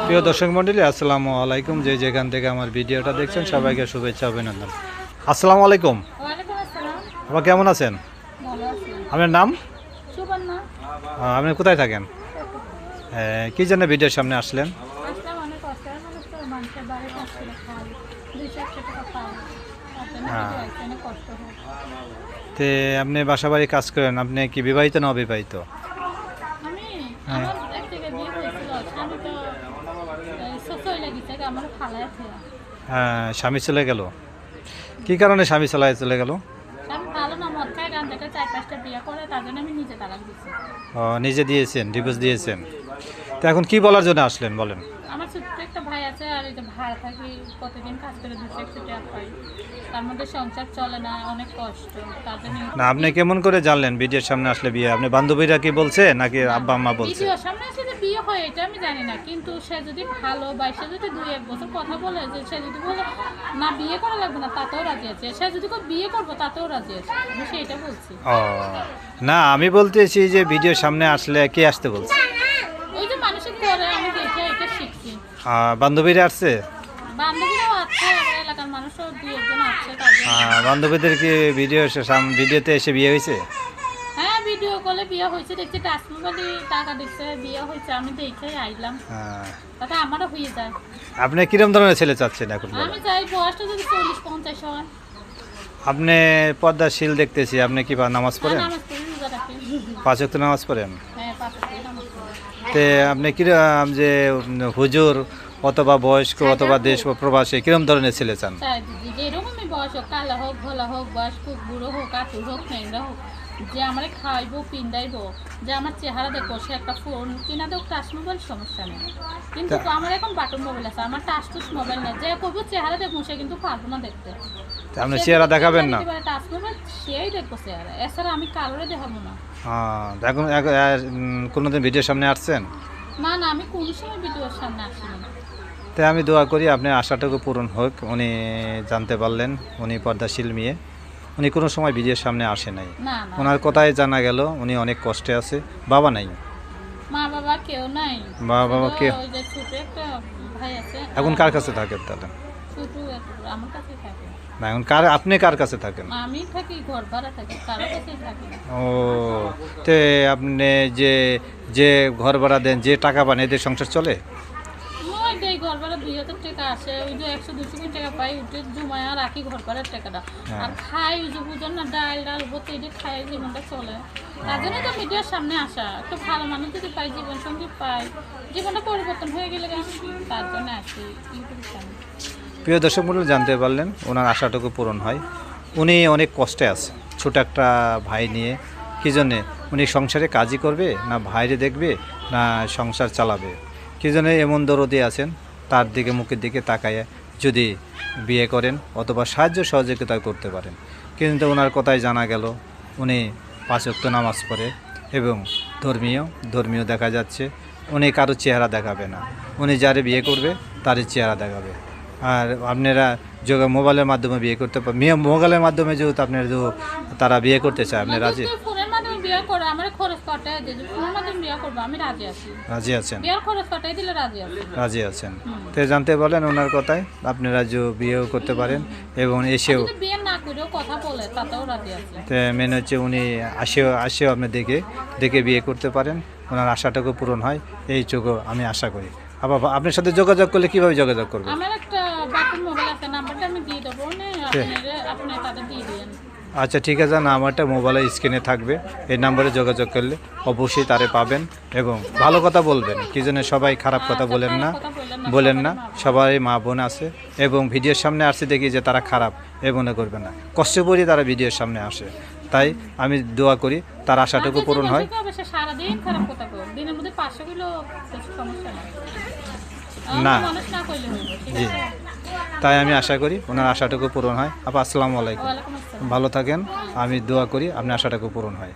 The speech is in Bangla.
প্রিয় দর্শক মণ্ডলী, আসসালামু আলাইকুম। যে যেখান থেকে আমার ভিডিওটা দেখছেন সবাইকে শুভেচ্ছা অভিনন্দন। আসসালামু আলাইকুম। ওয়ালাইকুম আসসালাম। আবার কেমন আছেন? ভালো আছি। আপনার নাম? সুবর্ণা। আপনি কোথায় থাকেন? কি জন্য ভিডিওর সামনে আসলেন? আসলাম অনেক কষ্টের মানুষ তো, মানুষের বাড়ি কাজ করে খাই, 200-100 টাকা পাই, তার জন্য ভিডিও আসতে অনেক কষ্ট হয়। তে আপনি বাসা বাড়ি কাজ করেন, আপনি কি বিবাহিত না অবিবাহিত? আমি হ্যাঁ। আমার এক থেকে বিয়ে হয়েছিল, স্বামী তো সই লাগিছে, আমার খালায় আছে। স্বামী চলে গেল। কি কারণে স্বামী চলে গেল? স্বামী ভালো না, মদ খায়, গান থেকে 4-5টা বিয়ে করে, তার জন্য আমি নিজে তালাক দিচ্ছি। নিজে দিয়েছেন, ডিভোর্স দিয়েছেন। তো এখন কি বলার জন্য আসলেন বলেন? আমার ছোট্ট একটা ভাই আছে, আর এই যে ভাড়া থাকি, প্রতিদিন কাজ করে 200-100 টাকা পাই, তার মধ্যে সংসার চলে না, অনেক কষ্ট, তার জন্য। না, আপনি কেমন করে জানলেন ভিডিওর সামনে আসলে বিয়ে? আপনি বান্ধবীরা কি বলছে নাকি আব্বা আম্মা বলছে? ভিডিওর সামনে এসে যে বিয়ে হয় এটা আমি জানি না, কিন্তু সে যদি ভালো বা সে যদি 2-1 বছর কথা বলে, যে সে যদি বলে না বিয়ে করা লাগবে না, তাতেও রাজি আছে। সে যদি বিয়ে করবো তাতেও রাজি আছে, আমি সেইটা বলছি। ও না, আমি বলতেছি যে ভিডিওর সামনে আসলে কে আসতে বলছে? ওই যে মানুষের করে আমি দেখে এটা শিখছি। বান্ধবীরা আসছে? বান্ধবীরাও আছে, আমার এলাকার মানুষও 2-1 জন আছে, তাদের। বান্ধবীদের কি ভিডিওতে এসে বিয়ে হয়েছে? হ্যাঁ, ভিডিও কলে বিয়ে হয়েছে, দেখছি টাচমোবাইলে টাকা দিচ্ছে, বিয়ে হয়েছে, আমি দেখে আইলাম, তাতে আমারও হয়ে যায়। আপনি কিরম ধরনের ছেলে চাচ্ছেন এখন বলেন? আমি চাই বয়সটা যদি 40-50 হয়। আপনি পর্দাশীল দেখতেছি, আপনি কি নামাজ পড়েন? নামাজ পড়ি, রোজা রাখি। 5 ওয়াক্ত নামাজ পড়েন? হ্যাঁ, 5 ওয়াক্ত নামাজ পড়ি। তে আপনি কিরম যে হুজুর অথবা বয়স্ক অথবা দেশ বা প্রবাসী কিরম ধরনের ছেলে চান? চাই দিদি, যেরকমই বয়স হোক, কালো হোক, ভোলা হোক, বয়স হোক, বুড়ো হোক, কাতুর হোক, ন্যাংরা হোক, যে আমার খাওয়াইবো, পিন্দাইবো, যে আমার চেহারা দেখো, সে একটা ফোন কিনা দেখ, টাচ মোবাইল, সমস্যা নেই। কিন্তু আমার এখন বাটন মোবাইল আছে, আমার টাচ টুচ মোবাইল নেই। যে করবো চেহারা দেখবো, সে কিন্তু পারবো না দেখতে। আপনি চেহারা দেখাবেন না? টাচ মোবাইল সেই দেখবো চেহারা, এছাড়া আমি কারোরে দেখাবো না। এখন কোনোদিন ভিডিওর সামনে আসছেন? না না, আমি কোনো সময় ভিডিওর সামনে আসিনি। তাই আমি দোয়া করি আপনার আশাটুকু পূরণ হোক। উনি জানতে পারলেন উনি পর্দাশীল মেয়ে, উনি কোনো সময় ভিডিওর সামনে আসে নাই। না না, ওনার কথায় জানা গেল উনি অনেক কষ্টে আছে, বাবা নাই, মা বাবা কেউ নাই। বাবা কে? ওই যে ছোট একটা ভাই আছে। এখন কার কাছে থাকেন তাহলে? ছোট আমার কাছে থাকে না, এখন আপনি কার কাছে থাকেন? আমি থাকি, ঘর ভাড়া থাকি, কারো কাছে থাকি না। ও, তে আপনি যে যে ঘর ভাড়া দেন, যে টাকা পান, এদের সংসার চলে? ওই দেই ঘর ভাড়া 2000 টাকা আসে, ওই যে 100-200 টাকা পাই, উঠে জমায়া রাখি ঘর ভাড়ার টাকাটা, আর খাই ওই যে বুঝেন না, ডাল ভর্তি এটা খাই, জীবনটা চলে। তার জন্য তো মিডিয়ার সামনে আসা, একটু ভালো মানুষ যদি পাই, জীবন সঙ্গী পাই, জীবনটা পরিবর্তন হয়ে গেলে তার জন্য আসি ইউটিউবের সামনে। প্রিয় দর্শক মণ্ডলী, জানতে পারলেন ওনার আশাটুকু পূরণ হয়। উনি অনেক কষ্টে আছে, ছোট একটা ভাই নিয়ে। কী জন্যে উনি সংসারে কাজই করবে, না ভাইরে দেখবে, না সংসার চালাবে? কী জন্যে এমন দরদি আছেন, তার দিকে মুখের দিকে তাকায় যদি বিয়ে করেন অথবা সাহায্য সহযোগিতা করতে পারেন। কিন্তু ওনার কথায় জানা গেল উনি 5 ওয়াক্ত নামাজ পড়ে এবং ধর্মীয় দেখা যাচ্ছে। উনি কারো চেহারা দেখাবে না, উনি যারে বিয়ে করবে তারই চেহারা দেখাবে। আর আপনারা মোবাইলের মাধ্যমে বিয়ে করতে পারেন, মোবাইলের মাধ্যমে যেহেতু আপনার তারা বিয়ে করতে চায়, আপনি রাজি? ফোনের মাধ্যমে বিয়ে করে আমার খরচ কাটায় দিয়ে, ফোনের মাধ্যমে বিয়ে করবো, আমি রাজি আছি। রাজি আছেন? বিয়ের খরচ কাটাই দিলে রাজি আছি। রাজি আছেন। তো জানতে পারলেন ওনার কথায় আপনারা যে বিয়েও করতে পারেন এবং এসেও যদি বিয়ে না করেও কথা বলে, তাতেও রাজি আছে। তো মেন হচ্ছে উনি আসেও আপনি দেখে বিয়ে করতে পারেন, ওনার আশাটাকে পূরণ হয়, এইটুকু আমি আশা করি। আবার আপনার সাথে যোগাযোগ করলে কীভাবে যোগাযোগ করবে? আমার একটা বাটন মোবাইল আছে, নাম্বারটা আমি দিয়ে দেবো, আপনি তাদের দিয়ে দিন। আচ্ছা, ঠিক আছে। না, আমারটা মোবাইলের স্ক্রিনে থাকবে, এই নাম্বারে যোগাযোগ করলে অবশ্যই তারে পাবেন এবং ভালো কথা বলবেন। কি জন্য সবাই খারাপ কথা বলেন না, সবাই মা বোন আছে এবং ভিডিওর সামনে আসছে দেখি যে তারা খারাপ, এ মনে করবে না। কষ্ট করে তারা ভিডিওর সামনে আসে, তাই আমি দোয়া করি তার আশাটুকু পূরণ হয়। সারাদিন খারাপ কথা বল, দিনের মধ্যে 500 কিলো সমস্যা না, জি, তাই আমি আশা করি ওনার আশাটুকু পূরণ হয়। আসসালামু আলাইকুম, ভালো থাকেন। আমি দোয়া করি আপনার আশাটুকু পূরণ হয়।